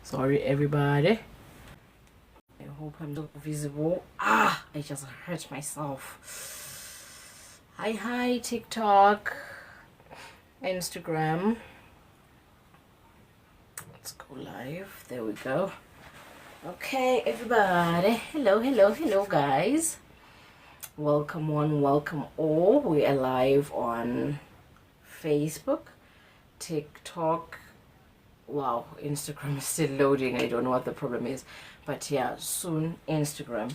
Sorry, everybody. I hope I'm not visible. I just hurt myself. Hi, TikTok, Instagram. Let's go live. There we go. Okay, everybody. Hello, guys. Welcome one, welcome all. We are live on Facebook, TikTok. Wow, Instagram is still loading. I don't know what the problem is, but yeah, soon Instagram.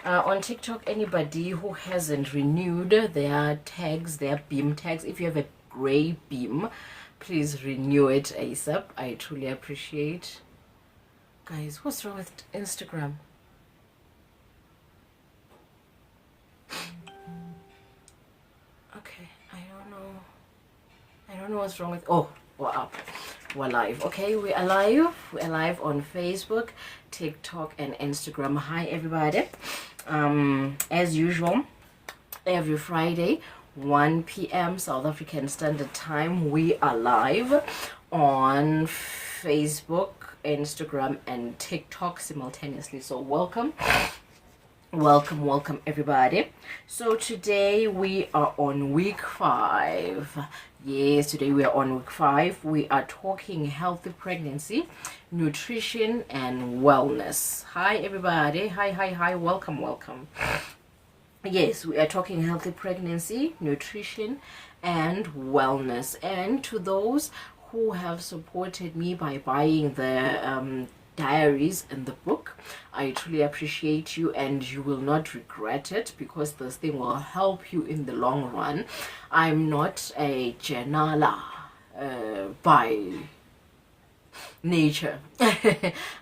On TikTok, anybody who hasn't renewed their tags, their beam tags, if you have a gray beam, please renew it ASAP. I truly appreciate. Guys, what's wrong with Instagram? Okay, I don't know what's wrong with. Oh, we're up. We're live. Okay, we are live. We are live on Facebook, TikTok, and Instagram. Hi, everybody. As usual, every Friday, 1 p.m. South African Standard Time, we are live on Facebook, Instagram, and TikTok simultaneously. So welcome everybody. So today we are on week 5. Yes, today we are on week 5. We are talking healthy pregnancy, nutrition, and wellness. Hi everybody. Hi, welcome. Yes, we are talking healthy pregnancy, nutrition, and wellness. And to those who have supported me by buying the diaries and the book, I truly appreciate you, and you will not regret it because this thing will help you in the long run. I'm not a journaler by nature.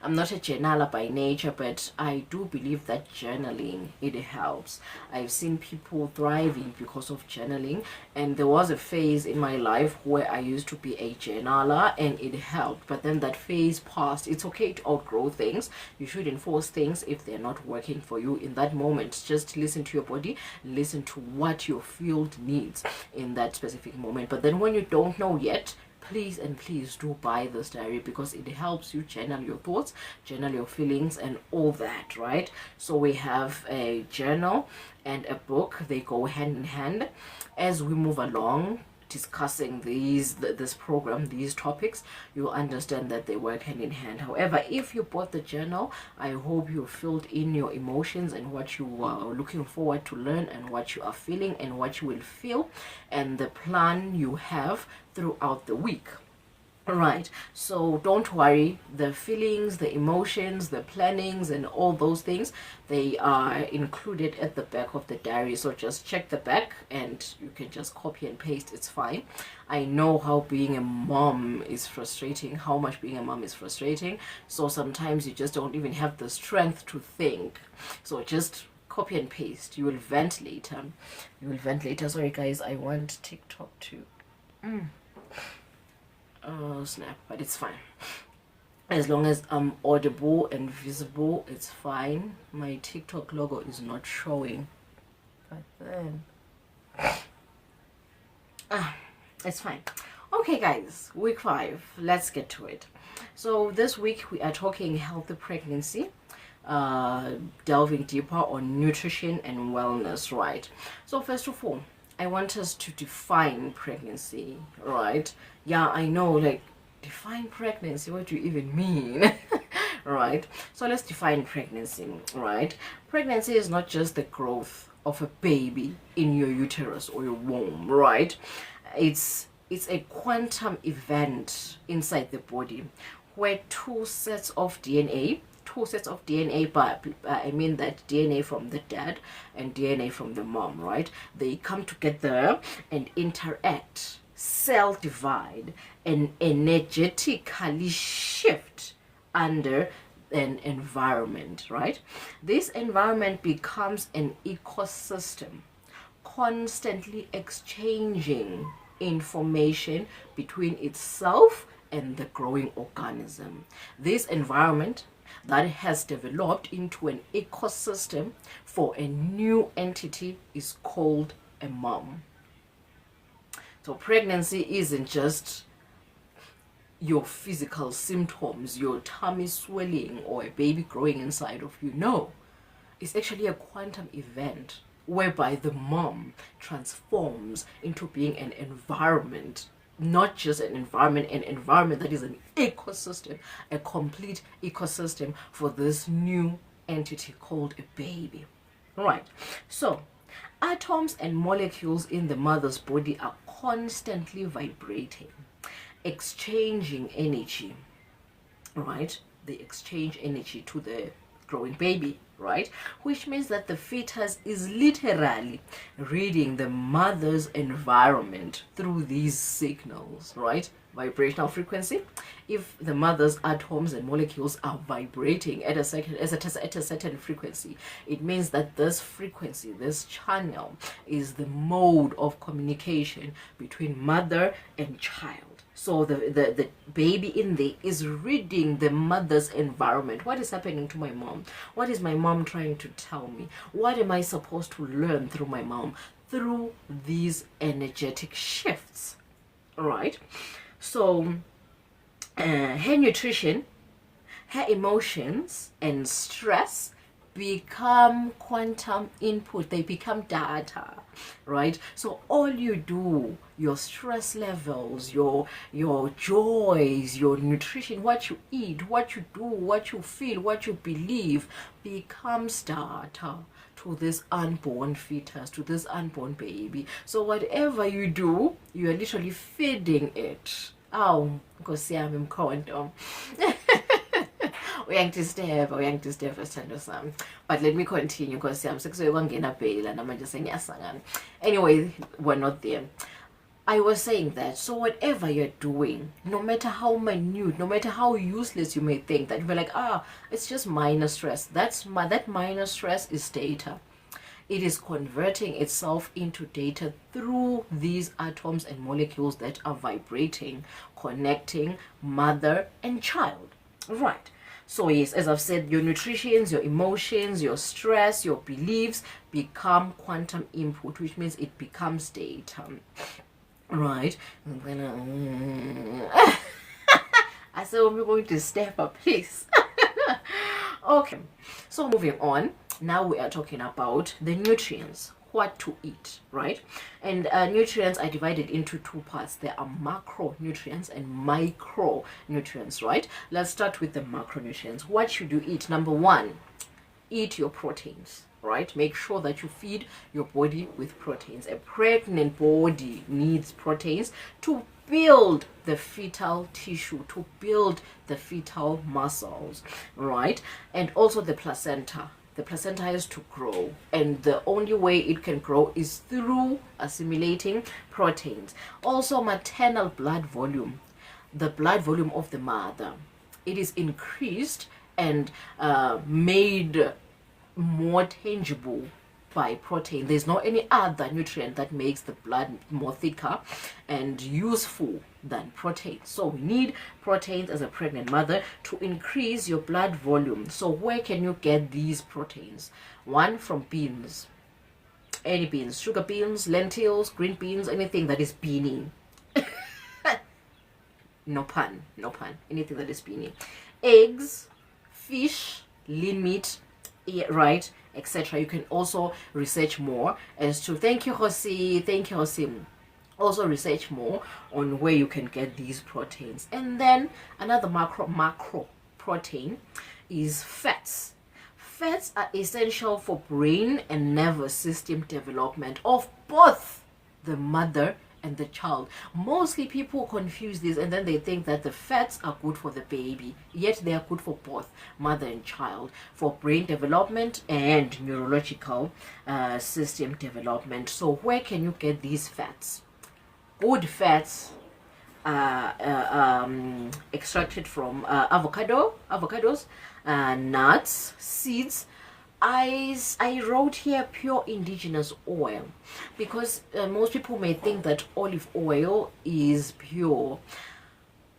I'm not a journaler by nature, but I do believe that journaling, it helps. I've seen people thriving because of journaling, and there was a phase in my life where I used to be a journaler and it helped, but then that phase passed. It's okay to outgrow things. You shouldn't force things if they're not working for you in that moment. Just listen to your body, listen to what your field needs in that specific moment. But then when you don't know yet, please do buy this diary because it helps you journal your thoughts, journal your feelings, and all that, right? So we have a journal and a book. They go hand in hand. As we move along discussing this program, these topics, you'll understand that they work hand in hand. However, if you bought the journal, I hope you filled in your emotions and what you are looking forward to learn and what you are feeling and what you will feel and the plan you have throughout the week. Right, so don't worry, the feelings, the emotions, the plannings, and all those things, they are included at the back of the diary. So just check the back and you can just copy and paste. It's fine. I know how being a mom is frustrating, how much being a mom is frustrating. So sometimes you just don't even have the strength to think. So just copy and paste. You will vent later. Sorry guys, I want TikTok to oh snap, but it's fine. As long as I'm audible and visible, it's fine. My TikTok logo is not showing, but then it's fine. Okay guys, week 5, let's get to it. So this week we are talking healthy pregnancy, delving deeper on nutrition and wellness, right? So first of all, I want us to define pregnancy, right? Yeah, I know, like, define pregnancy, what do you even mean? Right? So let's define pregnancy, right? Pregnancy is not just the growth of a baby in your uterus or your womb, right? It's a quantum event inside the body where two sets of DNA, but I mean that DNA from the dad and DNA from the mom, right? They come together and interact, cell divide, and energetically shift under an environment, right? This environment becomes an ecosystem, constantly exchanging information between itself and the growing organism. This environment that has developed into an ecosystem for a new entity is called a mom. So pregnancy isn't just your physical symptoms, your tummy swelling or a baby growing inside of you. No, it's actually a quantum event whereby the mom transforms into being an environment, not just an environment that is an ecosystem, a complete ecosystem for this new entity called a baby. Right. So atoms and molecules in the mother's body are constantly vibrating, exchanging energy, right? They exchange energy to the growing baby, right? Which means that the fetus is literally reading the mother's environment through these signals, right? Vibrational frequency. If the mother's atoms and molecules are vibrating at a certain frequency, it means that this frequency, this channel, is the mode of communication between mother and child. So the baby in there is reading the mother's environment. What is happening to my mom? What is my mom trying to tell me? What am I supposed to learn through my mom? Through these energetic shifts, right? So her nutrition, her emotions and stress become quantum input. They become data, right? So all you do, your stress levels, your joys, your nutrition, what you eat, what you do, what you feel, what you believe, becomes data to this unborn fetus, to this unborn baby. So whatever you do, you are literally feeding it. Oh, Nkosi yami mkhonto. uyangidisturba sithando sami, but let me continue because I'm sekusuke kwangena phela namanje sengiyasangana. Anyway, we're not there. I was saying that, so whatever you're doing, no matter how minute, no matter how useless you may think, that you're like, it's just minor stress. That minor stress is data. It is converting itself into data through these atoms and molecules that are vibrating, connecting mother and child. Right. So yes, as I've said, your nutritions, your emotions, your stress, your beliefs become quantum input, which means it becomes data. Right. I said we're going to step up, please. Okay. So moving on. Now we are talking about the nutrients, what to eat, right? And nutrients are divided into two parts. There are macronutrients and micronutrients, right? Let's start with the macronutrients. What should you eat? Number one, eat your proteins, right? Make sure that you feed your body with proteins. A pregnant body needs proteins to build the fetal tissue, to build the fetal muscles, right? And also the placenta. The placenta has to grow, and the only way it can grow is through assimilating proteins. Also, maternal blood volume, the blood volume of the mother, it is increased and made more tangible by protein. There's no any other nutrient that makes the blood more thicker and useful than protein. So we need proteins as a pregnant mother to increase your blood volume. So where can you get these proteins? One, from beans. Any beans, sugar beans, lentils, green beans, anything that is beany. No pun, anything that is beany. Eggs, fish, lean meat, right, etc. You can also research more as to, thank you Hosi, also research more on where you can get these proteins. And then another macro protein is fats. Fats are essential for brain and nervous system development of both the mother and the child. Mostly people confuse this and then they think that the fats are good for the baby, yet they are good for both mother and child, for brain development and neurological system development. So where can you get these fats? Good fats extracted from avocados, nuts, seeds. I wrote here pure indigenous oil because most people may think that olive oil is pure.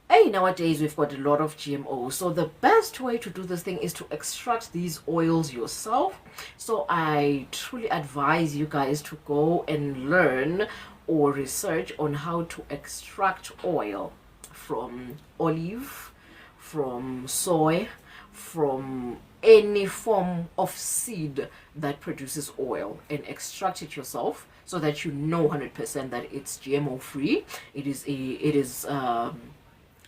Hey, nowadays we've got a lot of GMOs, so the best way to do this thing is to extract these oils yourself. So I truly advise you guys to go and learn or research on how to extract oil from olive, from soy, from any form of seed that produces oil, and extract it yourself so that you know 100% that it's GMO free. It is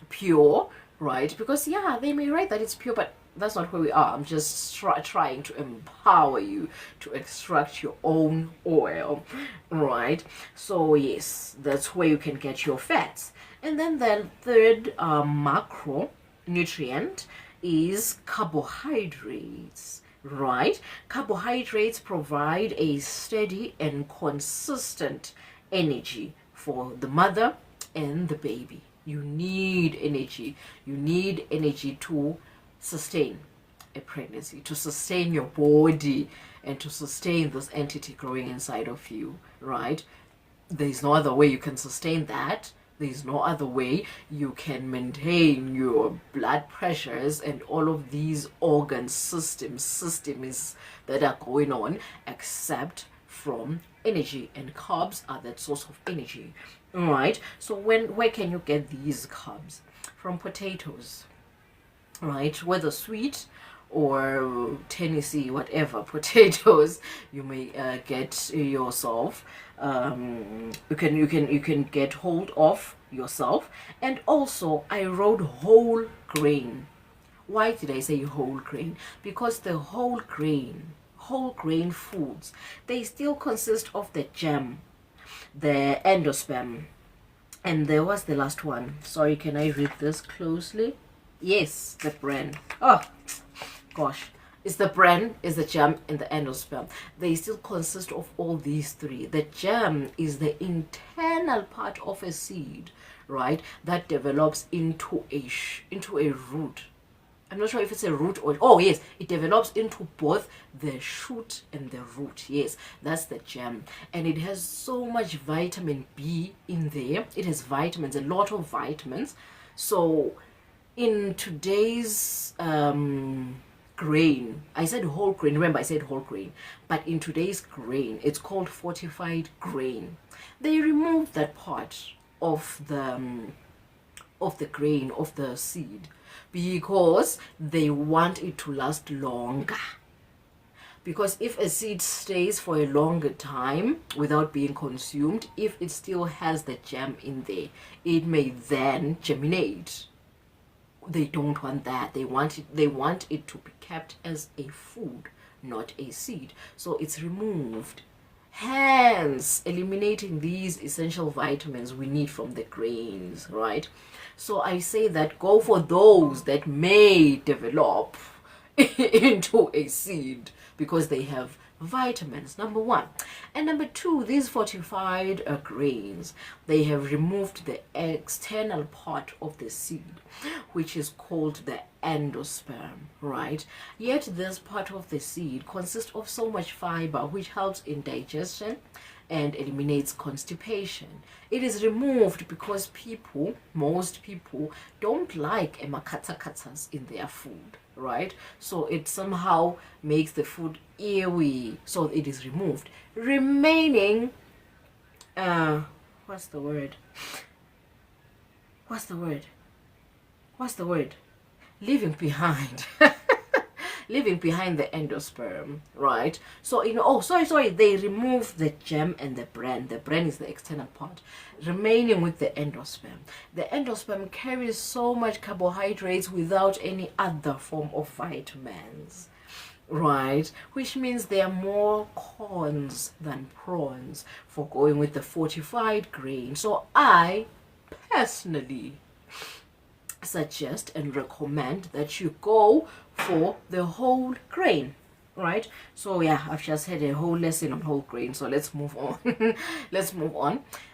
pure, right? Because yeah, they may write that it's pure, but that's not where we are. I'm just trying to empower you to extract your own oil, right? So yes, that's where you can get your fats. And then the third macronutrient is carbohydrates, right? Carbohydrates provide a steady and consistent energy for the mother and the baby. You need energy. You need energy to sustain a pregnancy, to sustain your body, and to sustain this entity growing inside of you, right? There's no other way you can sustain that. There's no other way you can maintain your blood pressures and all of these organ systems that are going on, except from energy, and carbs are that source of energy. All right, so where can you get these carbs? From potatoes, right? Whether sweet or Tennessee, whatever potatoes you may get yourself, you can get hold of yourself. And also I wrote whole grain. Why did I say whole grain? Because the whole grain foods, they still consist of the germ, the endosperm, and there was the last one. Sorry, can I read this closely? Yes, the bran. Oh gosh, it's the bran, is the germ, and the endosperm. They still consist of all these three. The germ is the internal part of a seed, right, that develops into a root. I'm not sure if it's a root or, oh yes, it develops into both the shoot and the root. Yes, that's the germ. And it has so much vitamin B in there. It has vitamins, a lot of vitamins. So in today's grain, I said whole grain, remember I said whole grain, but in today's grain, it's called fortified grain. They remove that part of the grain, of the seed, because they want it to last longer. Because if a seed stays for a longer time without being consumed, if it still has the germ in there, it may then germinate. They don't want that. They want it to be kept as a food, not a seed. So it's removed, hence eliminating these essential vitamins we need from the grains, right? So I say that go for those that may develop into a seed because they have vitamins, number one. And number two, these fortified grains, they have removed the external part of the seed, which is called the endosperm, right? Yet this part of the seed consists of so much fiber, which helps in digestion and eliminates constipation. It is removed because most people don't like emakatakatas in their food, right? So it somehow makes the food airy, so it is removed, remaining what's the word leaving behind leaving behind the endosperm, right? So sorry, they remove the germ and the bran. The bran is the external part, remaining with the endosperm. The endosperm carries so much carbohydrates without any other form of vitamins, right? Which means there are more cons than prawns for going with the fortified grain. So I personally suggest and recommend that you go for the whole grain, right? So yeah, I've just had a whole lesson on whole grain, so let's move on.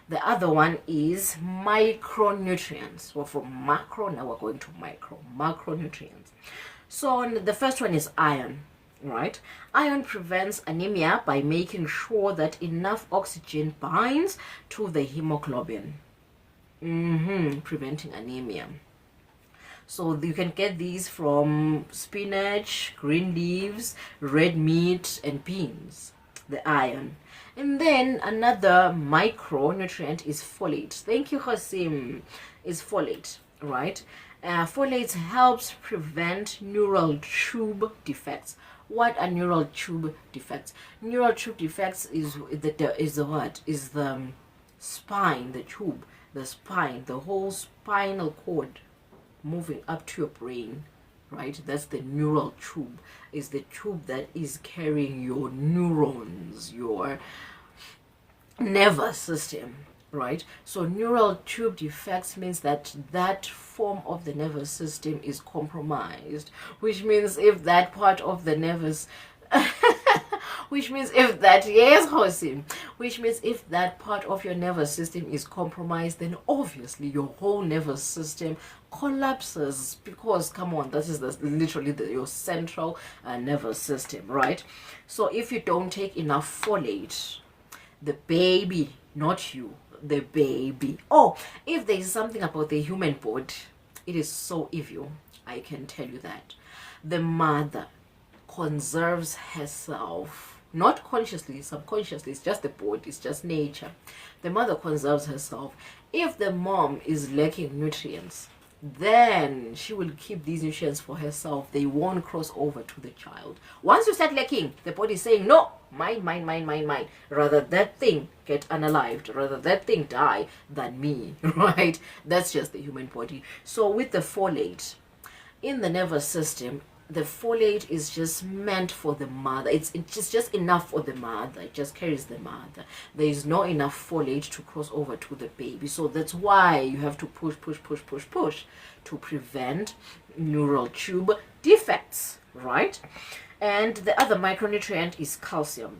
The other one is micronutrients. Well, from macro, now we're going to macronutrients. So the first one is iron, right? Iron prevents anemia by making sure that enough oxygen binds to the hemoglobin, preventing anemia. So you can get these from spinach, green leaves, red meat, and beans, the iron. And then another micronutrient is folate. Thank you, Hasim. Is folate, right? Folate helps prevent neural tube defects. What are neural tube defects? Neural tube defects is the what? Is the spine, the tube, the spine, the whole spinal cord moving up to your brain, right? That's the neural tube. Is the tube that is carrying your neurons, your nervous system, right? So neural tube defects means that that form of the nervous system is compromised, which means if that part of the nervous which means if that yes Hosim, which means if that part of your nervous system is compromised, then obviously your whole nervous system collapses, because come on, that is literally your central nervous system, right? So if you don't take enough folate, the baby, not you, the baby. Oh, if there is something about the human body, it is so evil, I can tell you that. The mother conserves herself, not consciously, subconsciously. It's just the body, it's just nature. The mother conserves herself. If the mom is lacking nutrients, then she will keep these nutrients for herself. They won't cross over to the child. Once you start lacking, the body is saying, no, mine. Rather that thing get unalived, rather that thing die than me, right? That's just the human body. So with the folate in the nervous system, the folate is just meant for the mother. It's just enough for the mother. It just carries the mother. There is not enough folate to cross over to the baby. So that's why you have to push to prevent neural tube defects, right? And the other micronutrient is calcium.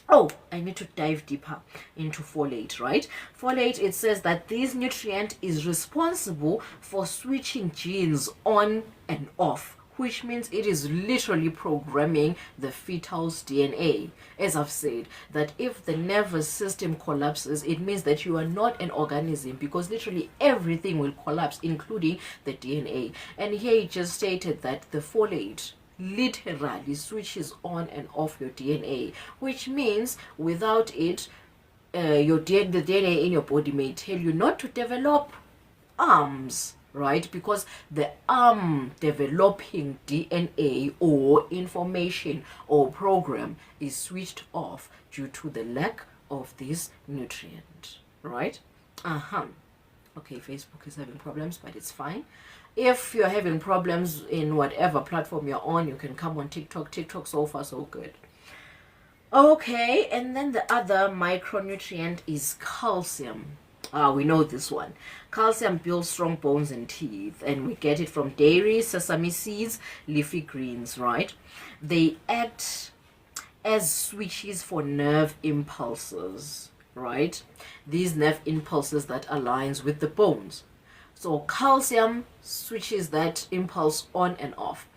Oh, I need to dive deeper into folate, right? Folate, it says that this nutrient is responsible for switching genes on and off, which means it is literally programming the fetal's DNA. As I've said, that if the nervous system collapses, it means that you are not an organism, because literally everything will collapse, including the DNA. And here it just stated that the folate literally switches on and off your DNA, which means without it, the DNA in your body may tell you not to develop arms, right? Because the arm developing DNA or information or program is switched off due to the lack of this nutrient, right? Okay, Facebook is having problems, but it's fine. If you're having problems in whatever platform you're on, you can come on TikTok. TikTok, so far so good. Okay, and then the other micronutrient is calcium. We know this one. Calcium builds strong bones and teeth, and we get it from dairy, sesame seeds, leafy greens, right? They act as switches for nerve impulses, right? These nerve impulses that aligns with the bones. So calcium switches that impulse on and off.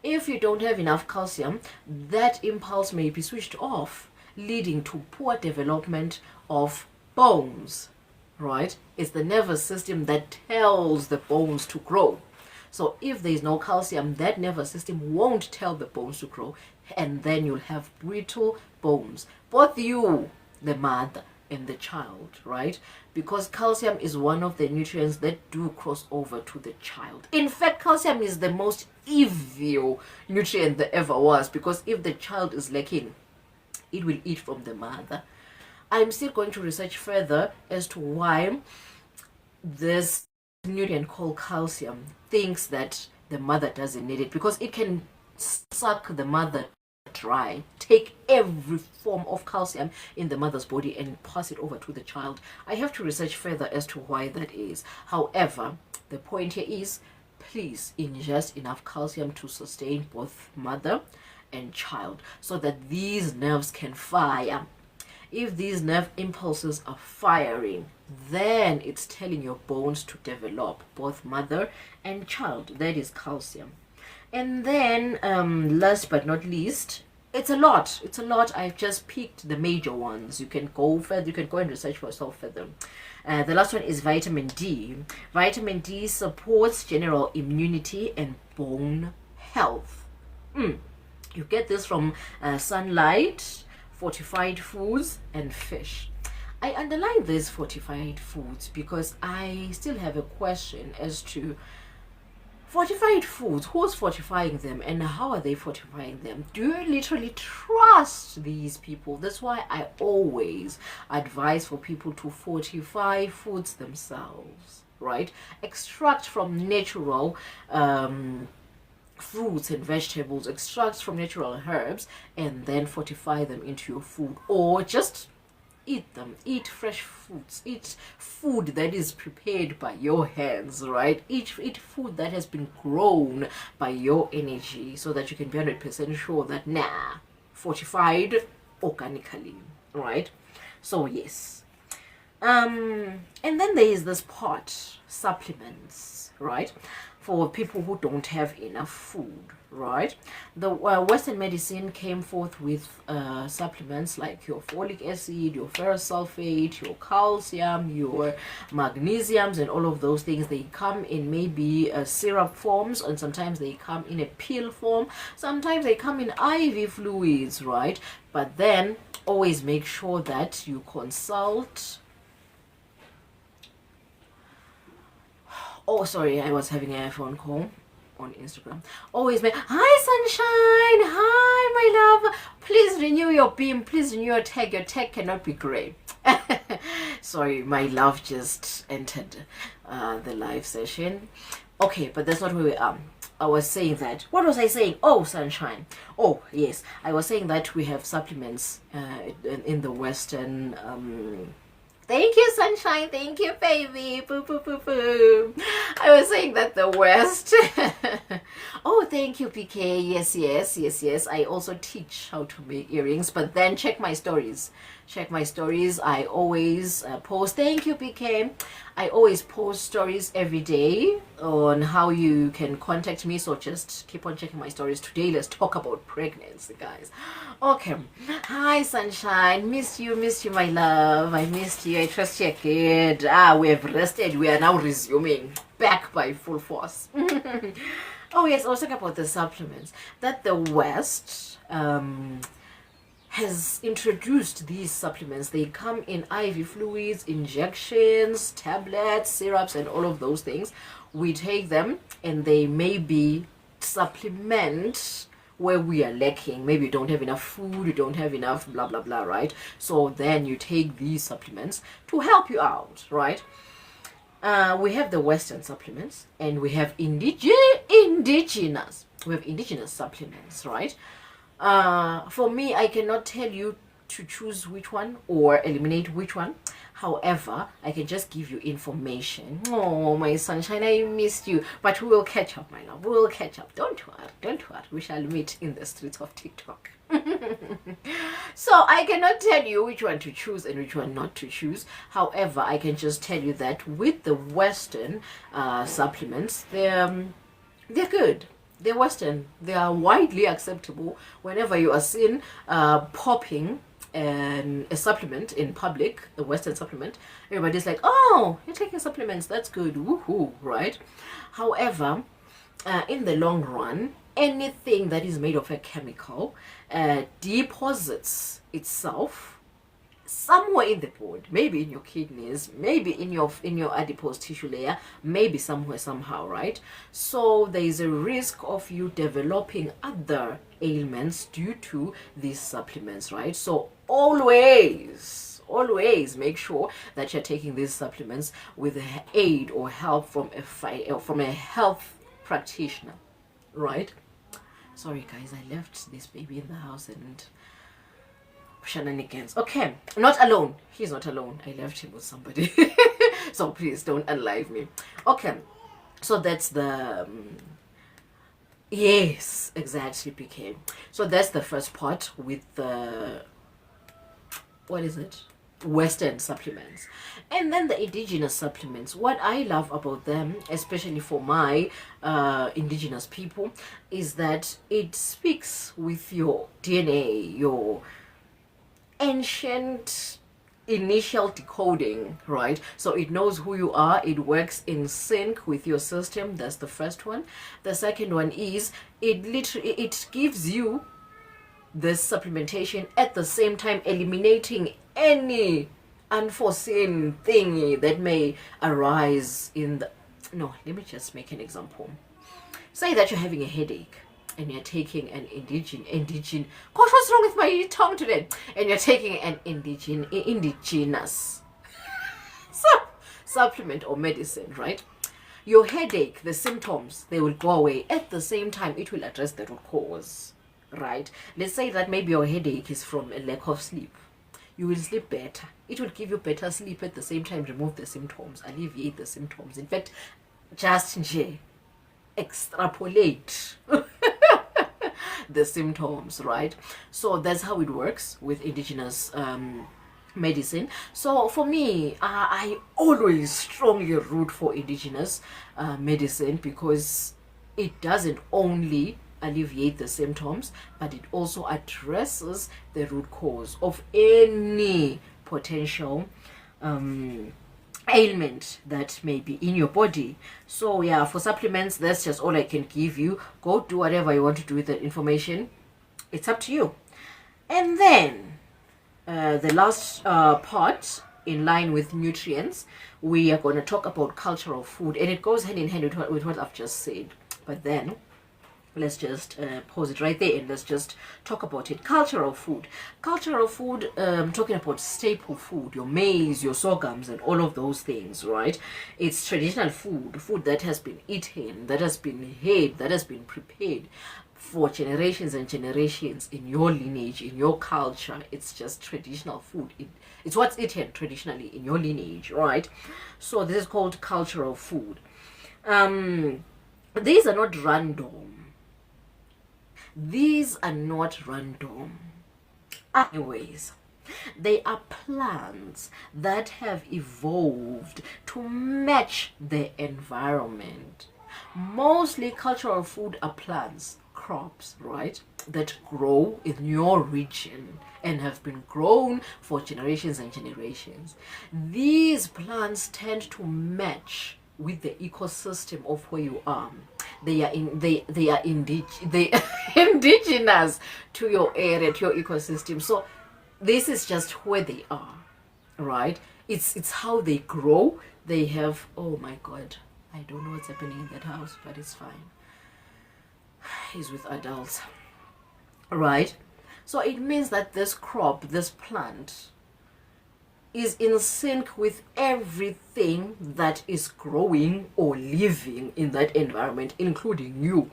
If you don't have enough calcium, that impulse may be switched off, leading to poor development of bones, right? It's the nervous system that tells the bones to grow. So if there is no calcium, that nervous system won't tell the bones to grow, and then you'll have brittle bones. Both you, the mother, and the child, right? Because calcium is one of the nutrients that do cross over to the child. In fact, calcium is the most evil nutrient there ever was, because if the child is lacking, it will eat from the mother. I'm still going to research further as to why this nutrient called calcium thinks that the mother doesn't need it, because it can suck the mother dry, take every form of calcium in the mother's body and pass it over to the child. I have to research further as to why that is. However, the point here is, please ingest enough calcium to sustain both mother and child, so that these nerves can fire. If these nerve impulses are firing, then it's telling your bones to develop, both mother and child. That is calcium. And then last but not least, it's a lot. I've just picked the major ones. You can go further. You can go and research for yourself further. The last one is vitamin D. Vitamin D supports general immunity and bone health. You get this from sunlight, fortified foods, and fish. I underline these fortified foods because I still have a question as to fortified foods. Who's fortifying them and how are they fortifying them? Do you literally trust these people? That's why I always advise for people to fortify foods themselves, right? Extract from natural fruits and vegetables, extract from natural herbs, and then fortify them into your food, or just eat them. Eat fresh fruits, eat food that is prepared by your hands, right? Eat food that has been grown by your energy, so that you can be 100% sure that fortified organically, right? So yes, and then there is this part, supplements, right? For people who don't have enough food, right? The Western medicine came forth with supplements like your folic acid, your ferrous sulfate, your calcium, your magnesiums, and all of those things. They come in maybe syrup forms, and sometimes they come in a pill form, sometimes they come in IV fluids, right? But then always make sure that you consult. Oh, sorry, I was having a phone call on Instagram. Always make, hi sunshine, hi my love, please renew your beam, please renew your tag. Your tag cannot be gray. Sorry, my love just entered the live session. Okay, but that's not where we are. I was saying that, what was I saying? Oh, sunshine. Oh yes, I was saying that we have supplements in the Western thank you, sunshine. Thank you, baby. Boo, boo, boo, boo. I was saying that the West. Oh, thank you, PK. Yes, yes, yes, yes. I also teach how to make earrings, but then check my stories. Check my stories. I always post. Thank you, PK. I always post stories every day on how you can contact me. So just keep on checking my stories. Today, let's talk about pregnancy, guys. Okay. Hi, sunshine. Missed you, my love. I missed you. I trust you're good. We have rested. We are now resuming back by full force. Oh yes, I was talking about the supplements that the West has introduced. These supplements, they come in IV fluids, injections, tablets, syrups, and all of those things. We take them and they maybe supplement where we are lacking. Maybe you don't have enough food, you don't have enough blah blah blah, right? So then you take these supplements to help you out, right? We have the Western supplements and we have indigenous. We have indigenous supplements, right? For me, I cannot tell you to choose which one or eliminate which one. However, I can just give you information. Oh, my sunshine, I missed you. But we will catch up, my love. We will catch up. Don't worry. Don't worry. We shall meet in the streets of TikTok. So I cannot tell you which one to choose and which one not to choose. However, I can just tell you that with the Western supplements, they're good. They're Western. They are widely acceptable. Whenever you are seen popping a supplement in public, a Western supplement, everybody's like, oh, you're taking supplements, that's good, woohoo, right? However, in the long run, anything that is made of a chemical deposits itself somewhere in the body, maybe in your kidneys, maybe in your adipose tissue layer, maybe somewhere, somehow, right? So there is a risk of you developing other ailments due to these supplements, right? So always make sure that you're taking these supplements with aid or help from a health practitioner, right? Sorry guys, I left this baby in the house and shenanigans. Okay, not alone. He's not alone. I left him with somebody. So please don't unlive me. Okay, so that's the yes, exactly, PK. So that's the first part with the, what is it, Western supplements. And then the indigenous supplements, what I love about them, especially for my indigenous people, is that it speaks with your DNA, your ancient initial decoding, right? So it knows who you are. It works in sync with your system. That's the first one. The second one is it gives you this supplementation, at the same time eliminating any unforeseen thingy that may arise in the... No, let me just make an example. Say that you're having a headache and you're taking an gosh, what's wrong with my tongue today? And you're taking an indigenous supplement or medicine, right? Your headache, the symptoms, they will go away. At the same time, it will address the root cause, right? Let's say that maybe your headache is from a lack of sleep. You will sleep better. It will give you better sleep, at the same time remove the symptoms, alleviate the symptoms. In fact, just extrapolate the symptoms, right? So that's how it works with indigenous medicine. So for me, I always strongly root for indigenous medicine, because it doesn't only alleviate the symptoms, but it also addresses the root cause of any potential ailment that may be in your body. So yeah, for supplements, that's just all I can give you. Go do whatever you want to do with that information. It's up to you. And then the last part, in line with nutrients, we are going to talk about culture of food, and it goes hand in hand with what I've just said. But then let's just pause it right there and let's just talk about it. Culture of food. Culture of food, talking about staple food, your maize, your sorghums, and all of those things, right? It's traditional food, food that has been eaten, that has been had, that has been prepared for generations and generations in your lineage, in your culture. It's just traditional food. It's what's eaten traditionally in your lineage, right? So this is called culture of food. These are not random. These are not random. Anyways, they are plants that have evolved to match the environment. Mostly cultural food are plants, crops, right, that grow in your region and have been grown for generations and generations. These plants tend to match with the ecosystem of where you are. They are indigenous to your area, to your ecosystem. So this is just where they are, right? It's how they grow. They have, oh my God, I don't know what's happening in that house, but it's fine. He's with adults, right? So it means that this crop, this plant, is in sync with everything that is growing or living in that environment, including you,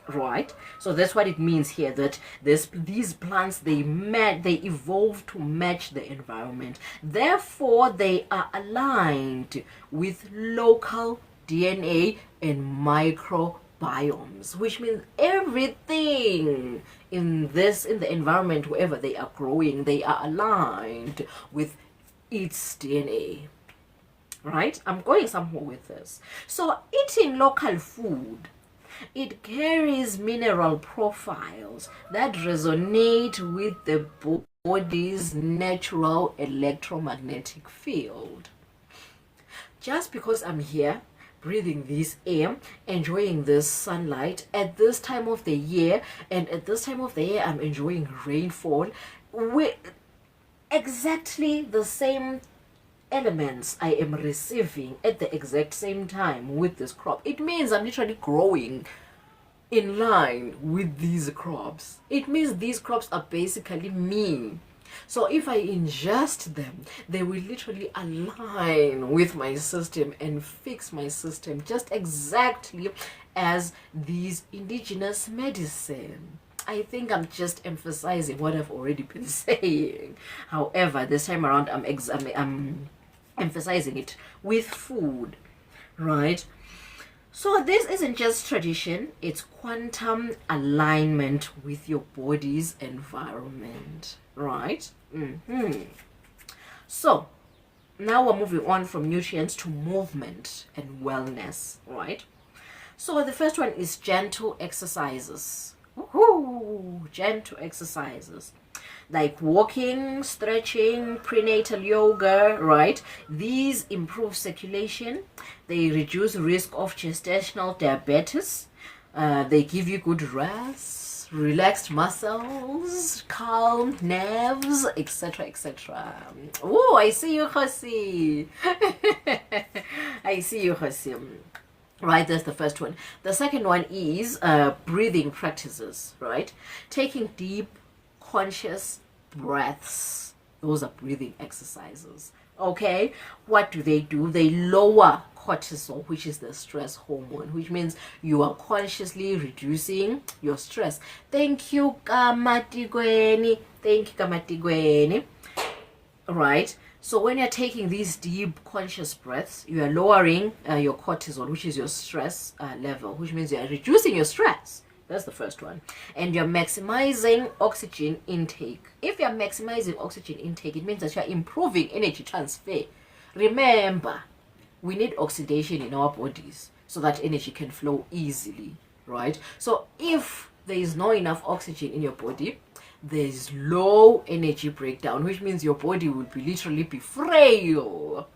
right? So that's what it means here, that these plants, they evolve to match the environment. Therefore, they are aligned with local DNA and microbiomes, which means everything in the environment, wherever they are growing, they are aligned with its DNA, right? I'm going somewhere with this. So eating local food, it carries mineral profiles that resonate with the body's natural electromagnetic field. Just because I'm here breathing this air, enjoying this sunlight at this time of the year, and at this time of the year I'm enjoying rainfall with exactly the same elements I am receiving at the exact same time with this crop. It means I'm literally growing in line with these crops. It means these crops are basically me. So if I ingest them, they will literally align with my system and fix my system just exactly as these indigenous medicine. I think I'm just emphasizing what I've already been saying. However, this time around I'm emphasizing it with food, right? So this isn't just tradition, it's quantum alignment with your body's environment, right? So now we're moving on from nutrients to movement and wellness, right? So the first one is gentle exercises. Woohoo! Gentle exercises like walking, stretching, prenatal yoga, right? These improve circulation, they reduce risk of gestational diabetes, they give you good rest, relaxed muscles, calm nerves, etc., etc. Oh, I see you, Hosi. I see you, Hosi. Right, that's the first one. The second one is breathing practices, right? Taking deep, conscious breaths. Those are breathing exercises. Okay, what do? They lower cortisol, which is the stress hormone, which means you are consciously reducing your stress. Thank you, Kamatigweni. Thank you, Kamatigweni. Right, so when you're taking these deep conscious breaths, you are lowering your cortisol, which is your stress level, which means you are reducing your stress. That's the first one. And you're maximizing oxygen intake. If you're maximizing oxygen intake, it means that you're improving energy transfer. Remember, we need oxidation in our bodies so that energy can flow easily, right? So if there is not enough oxygen in your body, there is low energy breakdown, which means your body will literally be frail.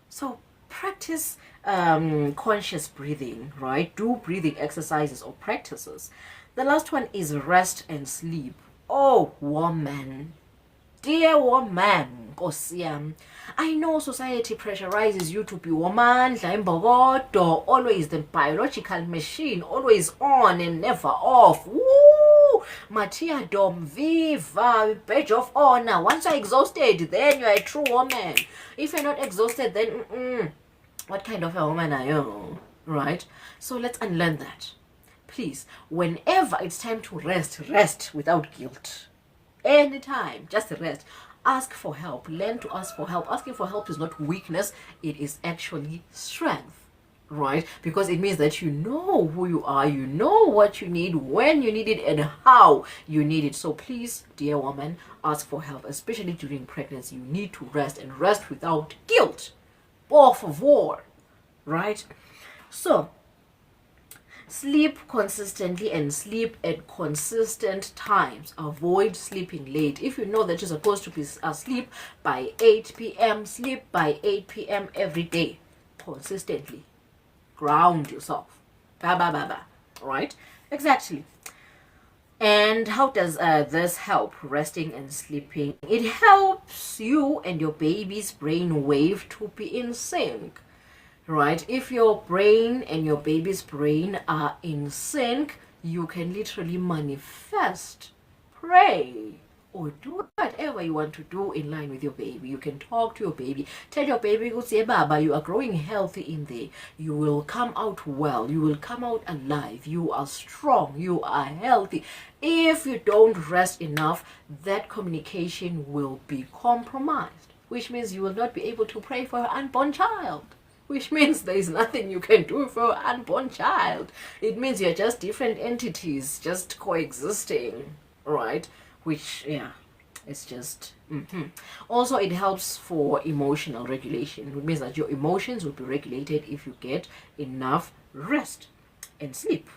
So practice conscious breathing, right? Do breathing exercises or practices. The last one is rest and sleep. Oh, woman. Dear woman, Kosiam, I know society pressurizes you to be woman, always the biological machine, always on and never off. Woo! Matia dom, viva, badge of honor. Once you're exhausted, then you're a true woman. If you're not exhausted, then what kind of a woman are you? Right? So let's unlearn that. Please, whenever it's time to rest, rest without guilt. Anytime, just rest. Ask for help. Learn to ask for help. Asking for help is not weakness, it is actually strength, right? Because it means that you know who you are, you know what you need, when you need it, and how you need it. So please, dear woman, ask for help, especially during pregnancy. You need to rest, and rest without guilt. Por favor, right? So sleep consistently and sleep at consistent times. Avoid sleeping late. If you know that you're supposed to be asleep by 8 p.m., sleep by 8 p.m. every day. Consistently. Ground yourself. Right? Exactly. And how does this help resting and sleeping? It helps you and your baby's brain wave to be in sync. Right? If your brain and your baby's brain are in sync, you can literally manifest, pray, or do whatever you want to do in line with your baby. You can talk to your baby. Tell your baby, Baba, you are growing healthy in there. You will come out well. You will come out alive. You are strong. You are healthy. If you don't rest enough, that communication will be compromised, which means you will not be able to pray for your unborn child. Which means there is nothing you can do for an unborn child. It means you're just different entities, just coexisting, right? Which, yeah, it's just... Also, it helps for emotional regulation. It means that your emotions will be regulated if you get enough rest and sleep.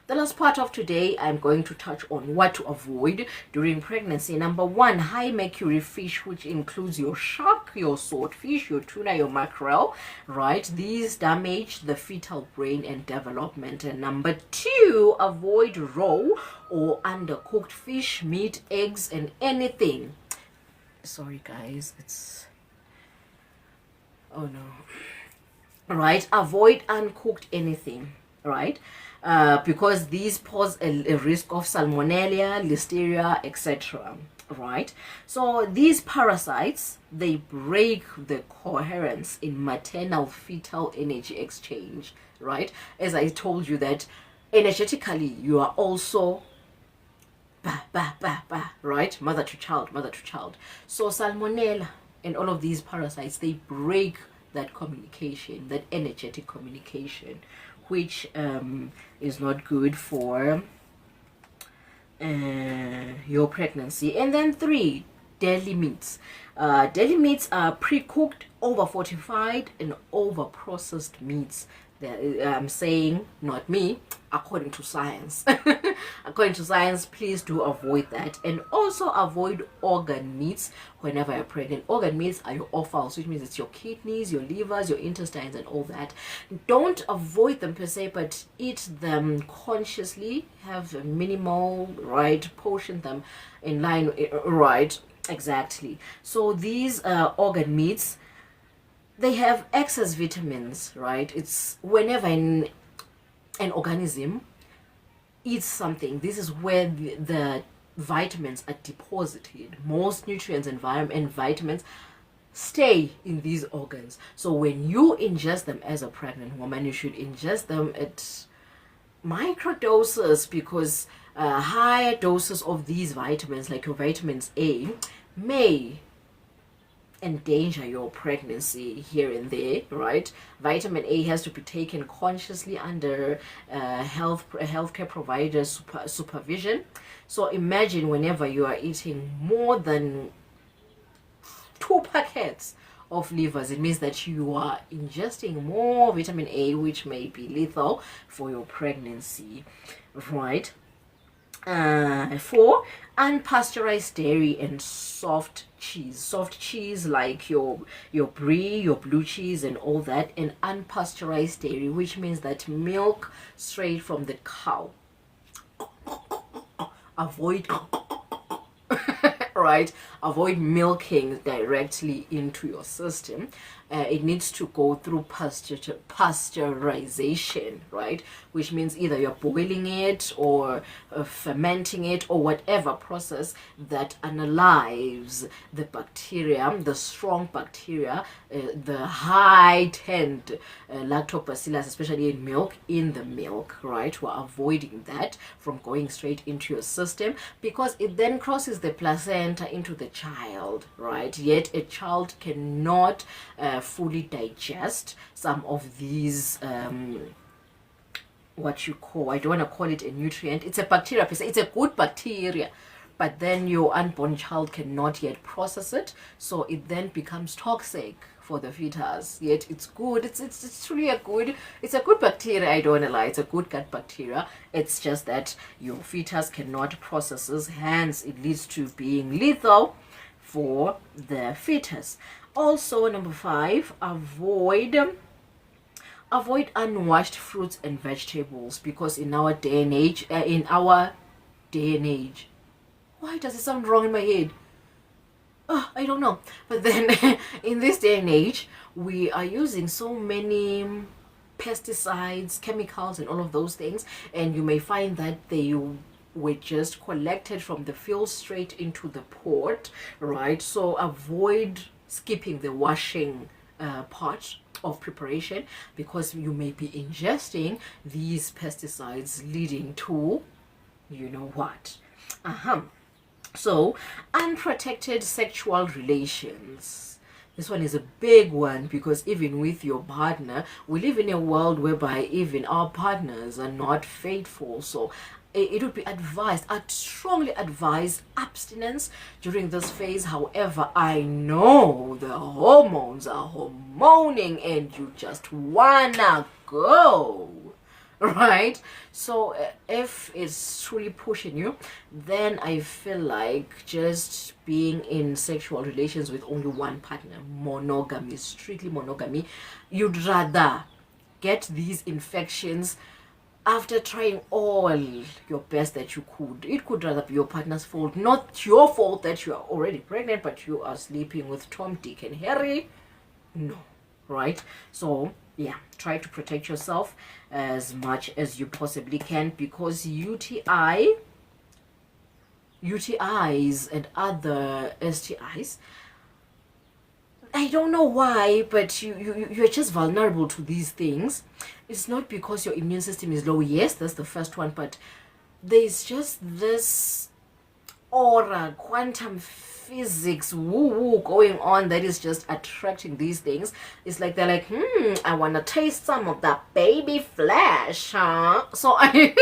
The last part of today, I'm going to touch on what to avoid during pregnancy. Number one, high mercury fish, which includes your shark, your swordfish, your tuna, your mackerel, right? These damage the fetal brain and development. And number two, avoid raw or undercooked fish, meat, eggs, and anything. Sorry, guys, it's... oh no. Right? Avoid uncooked anything, right? Because these pose a risk of salmonella, listeria, etc. Right? So these parasites, they break the coherence in maternal fetal energy exchange. Right? As I told you that energetically you are also right? Mother to child, mother to child. So salmonella and all of these parasites, they break that communication, that energetic communication, which is not good for your pregnancy. And then three, deli meats. Deli meats are pre-cooked, over-fortified, and over-processed meats. I'm saying, not me, according to science. According to science, please do avoid that. And also avoid organ meats whenever you're pregnant. Organ meats are your offals, which means it's your kidneys, your livers, your intestines, and all that. Don't avoid them per se, but eat them consciously. Have a minimal, right? Portion them in line, right? Exactly. So these organ meats, they have excess vitamins, right? It's whenever an organism eats something, this is where the vitamins are deposited. Most nutrients and vitamins stay in these organs. So when you ingest them as a pregnant woman, you should ingest them at micro doses, because higher doses of these vitamins, like your vitamins A, may endanger your pregnancy here and there, right? Vitamin A has to be taken consciously under healthcare provider supervision. So imagine whenever you are eating more than 2 packets of livers, it means that you are ingesting more vitamin A, which may be lethal for your pregnancy, right? 4, unpasteurized dairy and soft cheese like your brie, your blue cheese, and all that. And unpasteurized dairy, which means that milk straight from the cow. Avoid right? Avoid milking directly into your system. It needs to go through pasteurization, right? Which means either you're boiling it or fermenting it, or whatever process that unalives the bacteria, the strong bacteria, the high-tend lactobacillus, especially in the milk, right? We're avoiding that from going straight into your system, because it then crosses the placenta into the child, right? Yet a child cannot fully digest some of these what you call, I don't want to call it a nutrient, it's a bacteria, it's a good bacteria, but then your unborn child cannot yet process it, so it then becomes toxic for the fetus. Yet it's good, it's truly a good bacteria, I don't want to lie, it's a good gut bacteria. It's just that your fetus cannot process it, hence it leads to being lethal for the fetus. Also, number 5, avoid unwashed fruits and vegetables, because in our day and age, why does it sound wrong in my head? I don't know. But then in this day and age, we are using so many pesticides, chemicals, and all of those things, and you may find that they were just collected from the field straight into the pot, right? So avoid skipping the washing part of preparation, because you may be ingesting these pesticides, leading to you know what. So unprotected sexual relations, this one is a big one, because even with your partner, we live in a world whereby even our partners are not faithful. So it would be advised, I'd strongly advise abstinence during this phase. However, I know the hormones are hormoning and you just wanna go, right? So if it's truly pushing you, then I feel like just being in sexual relations with only one partner, monogamy, strictly monogamy, you'd rather get these infections after trying all your best that you could. It could rather be your partner's fault, not your fault that you are already pregnant, but you are sleeping with Tom, Dick, and Harry. No, right? So yeah, try to protect yourself as much as you possibly can, because UTIs and other STIs, I don't know why, but you're just vulnerable to these things. It's not because your immune system is low. Yes, that's the first one, but there's just this aura, quantum physics woo-woo going on that is just attracting these things. It's like they're like, I want to taste some of that baby flesh, huh? So I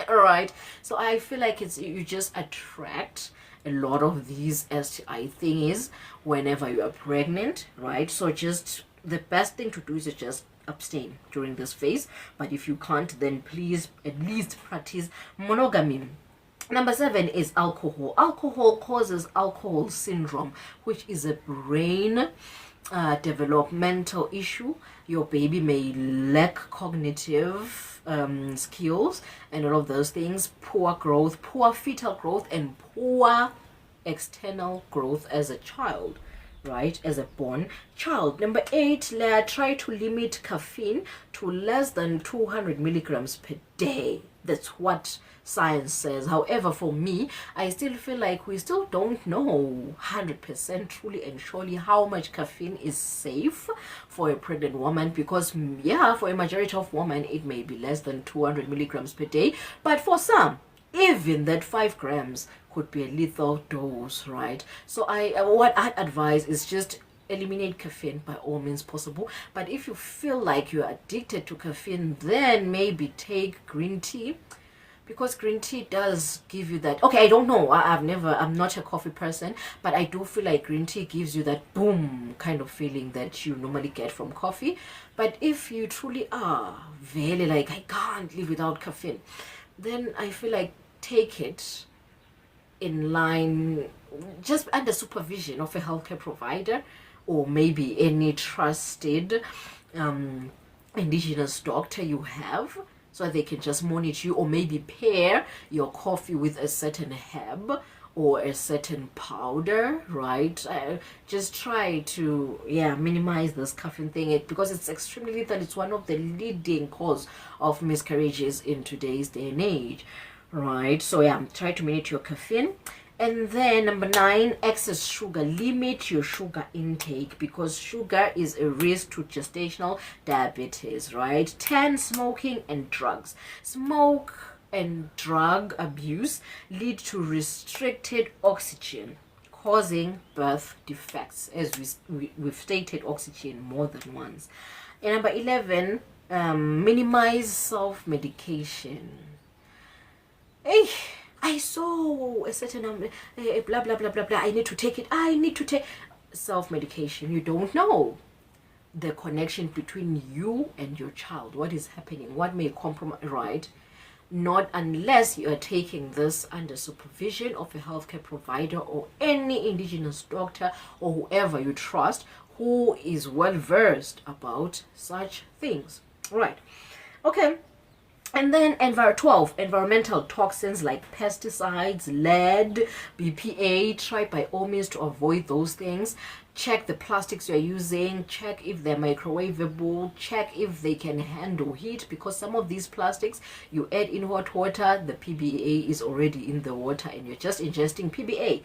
right, so I feel like it's, you just attract a lot of these STI things whenever you are pregnant, right? So just the best thing to do is to just abstain during this phase. But if you can't, then please at least practice monogamy. Number 7 is alcohol. Alcohol causes alcohol syndrome, which is a brain developmental issue. Your baby may lack cognitive skills and all of those things, poor growth, poor fetal growth, and poor external growth as a child, right, as a born child. Number 8, try to limit caffeine to less than 200 milligrams per day. That's what science says. However, for me, I still feel like we still don't know 100% truly and surely how much caffeine is safe for a pregnant woman, because yeah, for a majority of women it may be less than 200 milligrams per day, but for some even that 5 grams could be a lethal dose, right? So what I advise is just eliminate caffeine by all means possible. But if you feel like you're addicted to caffeine, then maybe take green tea, because green tea does give you that. Okay, I don't know, I'm not a coffee person, but I do feel like green tea gives you that boom kind of feeling that you normally get from coffee. But if you truly are really like, I can't live without caffeine, then I feel like take it in line, just under supervision of a healthcare provider, or maybe any trusted indigenous doctor you have, so they can just monitor you, or maybe pair your coffee with a certain herb or a certain powder, right? Just try to minimize this caffeine thing, because it's extremely lethal. It's one of the leading cause of miscarriages in today's day and age, right? So try to manage your caffeine. And then number 9, excess sugar. Limit your sugar intake, because sugar is a risk to gestational diabetes, right? 10, smoking and drugs. Smoke and drug abuse lead to restricted oxygen, causing birth defects, as we've stated oxygen more than once. And number 11, minimize self-medication. Hey, I saw a certain blah blah blah blah blah, I need to take it, I need to take self-medication. You don't know the connection between you and your child, what is happening, what may compromise, right? Not unless you are taking this under supervision of a healthcare provider or any indigenous doctor or whoever you trust who is well versed about such things, right? Okay. And then 12, environmental toxins like pesticides, lead, BPA. Try by all means to avoid those things. Check the plastics you're using. Check if they're microwavable. Check if they can handle heat, because some of these plastics, you add in hot water, the PBA is already in the water and you're just ingesting PBA.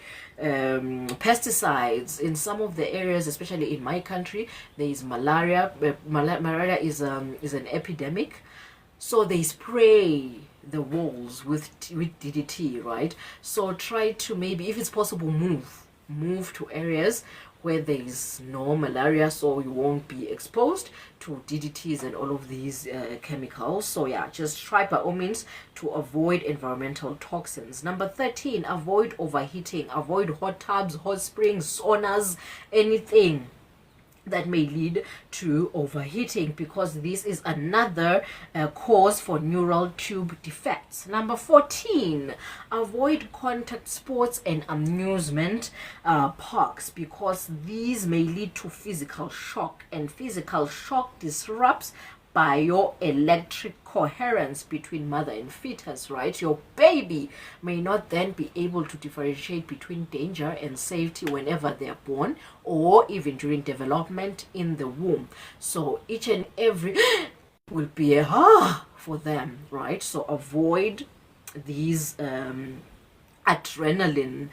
Pesticides in some of the areas, especially in my country, there is malaria. Malaria is an epidemic. So they spray the walls with DDT, right? So try to, maybe if it's possible, move to areas where there is no malaria, so you won't be exposed to DDTs and all of these chemicals. So just try by all means to avoid environmental toxins. Number 13, avoid overheating. Avoid hot tubs, hot springs, saunas, anything that may lead to overheating, because this is another cause for neural tube defects. Number 14, avoid contact sports and amusement parks, because these may lead to physical shock, and physical shock disrupts bioelectric coherence between mother and fetus, right? Your baby may not then be able to differentiate between danger and safety whenever they are born, or even during development in the womb. So each and every will be a for them, right? So avoid these adrenaline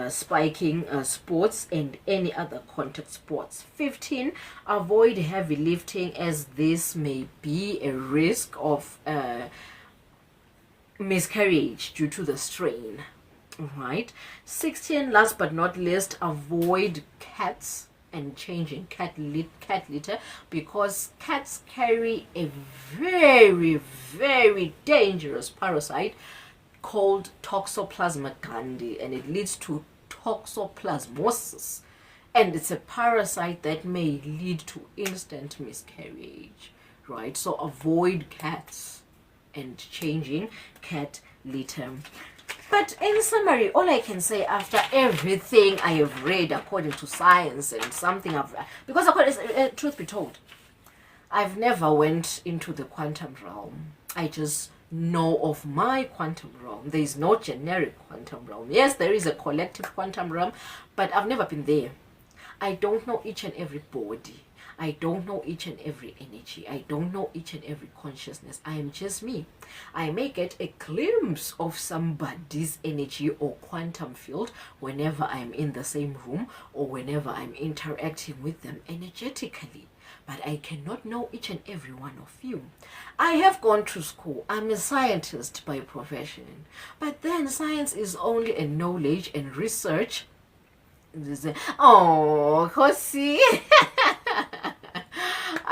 spiking sports and any other contact sports. 15, avoid heavy lifting, as this may be a risk of miscarriage due to the strain, right? 16, last but not least, avoid cats and changing cat litter, because cats carry a very, very dangerous parasite called Toxoplasma gondii, and it leads to toxoplasmosis, and it's a parasite that may lead to instant miscarriage, right? So avoid cats and changing cat litter. But in summary, all I can say after everything I have read according to science and something because truth be told, I've never went into the quantum realm. I just know of my quantum realm. There is no generic quantum realm. Yes, there is a collective quantum realm, but I've never been there. I don't know each and every body. I don't know each and every energy. I don't know each and every consciousness. I am just me. I may get a glimpse of somebody's energy or quantum field whenever I'm in the same room or whenever I'm interacting with them energetically. But I cannot know each and every one of you. I have gone to school. I'm a scientist by profession. But then science is only a knowledge and research. Oh, Kosi.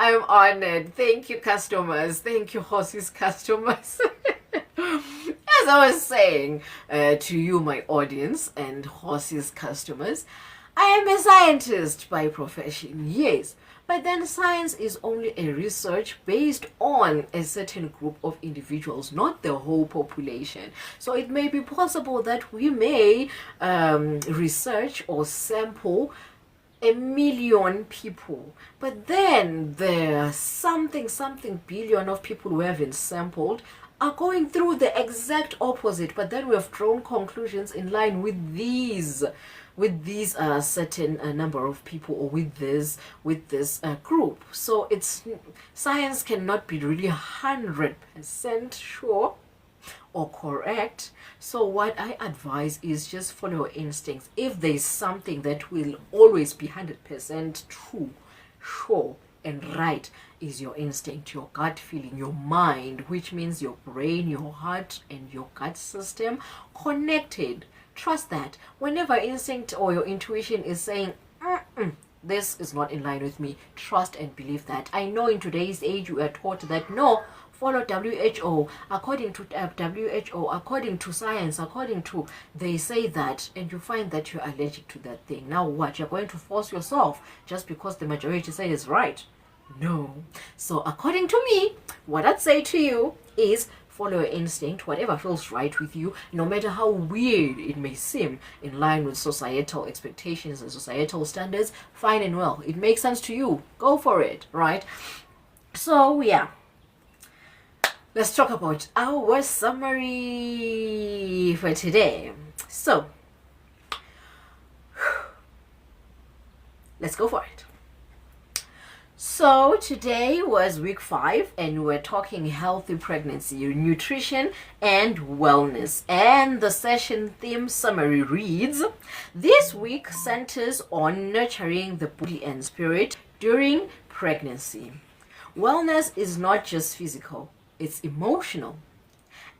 I'm honored. Thank you, customers. Thank you, Hosi's customers. As I was saying to you, my audience, and Hosi's customers, I am a scientist by profession, yes. But then science is only a research based on a certain group of individuals, not the whole population. So it may be possible that we may research or sample 1 million people, but then the something billion of people who haven't sampled are going through the exact opposite, but then we have drawn conclusions in line with these certain number of people, or with this group. So it's science cannot be really 100% sure or correct. So what I advise is just follow your instincts. If there's something that will always be 100% true, sure and right, is your instinct, your gut feeling, your mind, which means your brain, your heart and your gut system connected. Trust that. Whenever instinct or your intuition is saying this is not in line with me, trust and believe that. I know in today's age we are taught that no, follow WHO, according to WHO, according to science, according to, they say that, and you find that you're allergic to that thing. Now what? You're going to force yourself just because the majority say is right? No. So according to me, what I'd say to you is follow your instinct, whatever feels right with you, no matter how weird it may seem, in line with societal expectations and societal standards, fine and well. It makes sense to you, go for it, right? So yeah, let's talk about our summary for today. So let's go for it. So today was week 5 and we're talking healthy pregnancy, nutrition and wellness. And the session theme summary reads, this week centers on nurturing the body and spirit during pregnancy. Wellness is not just physical, it's emotional,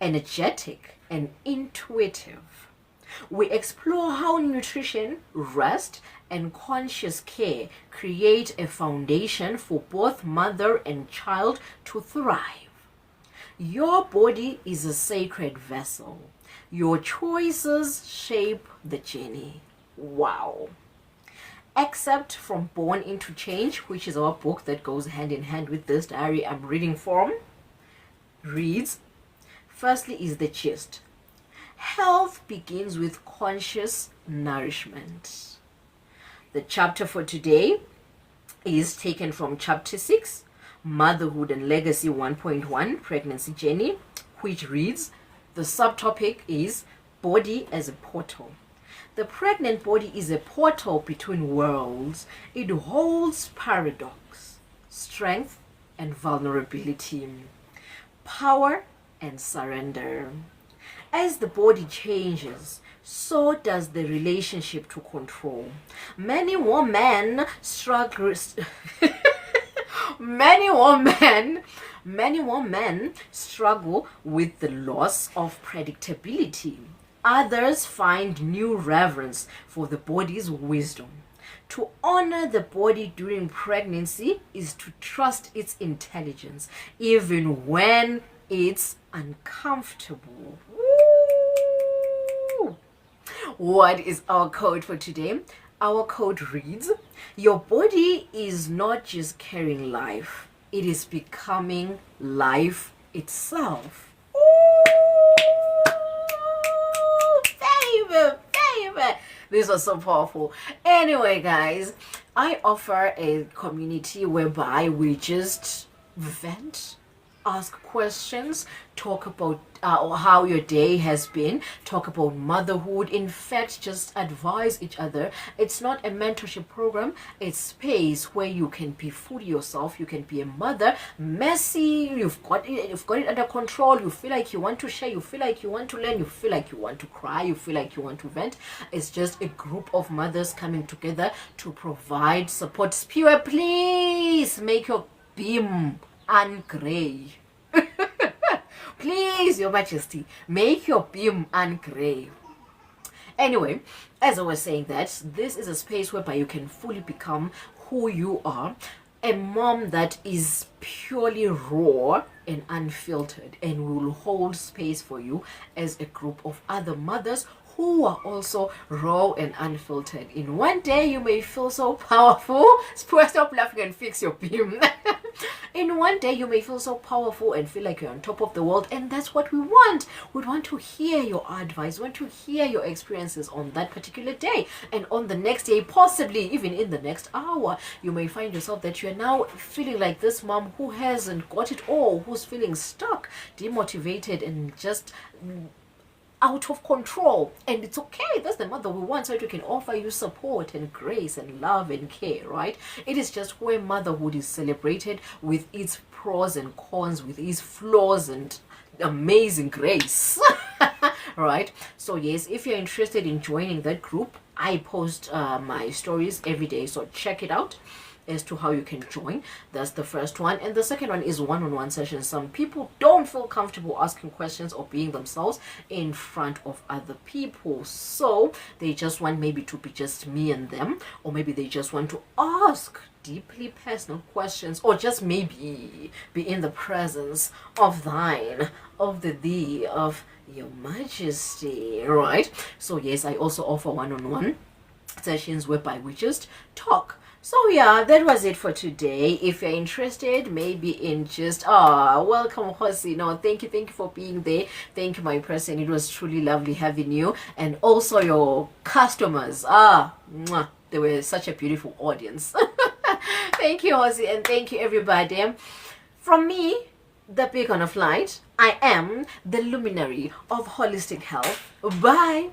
energetic and intuitive. We explore how nutrition, rest, and conscious care create a foundation for both mother and child to thrive. Your body is a sacred vessel. Your choices shape the journey. Wow. Excerpt from Born into Change, which is our book that goes hand in hand with this diary I'm reading from, reads, firstly is the gist. Health begins with conscious nourishment. The chapter for today is taken from chapter 6, Motherhood and Legacy 1.1, Pregnancy Journey, which reads, the subtopic is Body as a Portal. The pregnant body is a portal between worlds. It holds paradox, strength and vulnerability, power and surrender. As the body changes, so does the relationship to control. Many women struggle with the loss of predictability. Others find new reverence for the body's wisdom. To honor the body during pregnancy is to trust its intelligence, even when it's uncomfortable. Woo! What is our code for today? Our code reads, your body is not just carrying life, it is becoming life itself. Baby. This was so powerful. Anyway, guys, I offer a community whereby we just vent, ask questions, talk about how your day has been, talk about motherhood. In fact, just advise each other. It's not a mentorship program. It's space where you can be fully yourself. You can be a mother, messy. You've got it under control. You feel like you want to share. You feel like you want to learn. You feel like you want to cry. You feel like you want to vent. It's just a group of mothers coming together to provide support. Spewer, please make your beam ungray. Please, Your Majesty, make your beam ungray. Anyway, as I was saying, that this is a space whereby you can fully become who you are, a mom that is purely raw and unfiltered, and will hold space for you as a group of other mothers who are also raw and unfiltered. In one day, you may feel so powerful. Stop laughing and fix your beam. In one day, you may feel so powerful and feel like you're on top of the world, and that's what we want. We want to hear your advice. We want to hear your experiences on that particular day, and on the next day, possibly even in the next hour, you may find yourself that you're now feeling like this mom who hasn't got it all, who's feeling stuck, demotivated, and just out of control. And it's okay. That's the mother we want, so that we can offer you support and grace and love and care, right? It is just where motherhood is celebrated with its pros and cons, with its flaws and amazing grace. Right? So yes, if you're interested in joining that group, I post my stories every day, so check it out as to how you can join. That's the first one. And the second one is one-on-one sessions. Some people don't feel comfortable asking questions or being themselves in front of other people, so they just want maybe to be just me and them, or maybe they just want to ask deeply personal questions, or just maybe be in the presence of thine, of the thee, of Your Majesty, right? So yes, I also offer one-on-one sessions whereby we just talk. So yeah, that was it for today. If you're interested, maybe in just welcome, Hosi. No, thank you for being there. Thank you, my person. It was truly lovely having you, and also your customers. Mwah. They were such a beautiful audience. Thank you, Hosi, and thank you, everybody. From me, the beacon of light, I am the luminary of holistic health. Bye.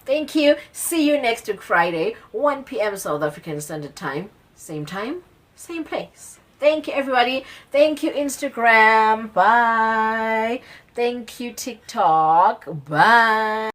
Thank you. See you next week, Friday, 1 p.m. South African Standard Time. Same time, same place. Thank you, everybody. Thank you, Instagram. Bye. Thank you, TikTok. Bye.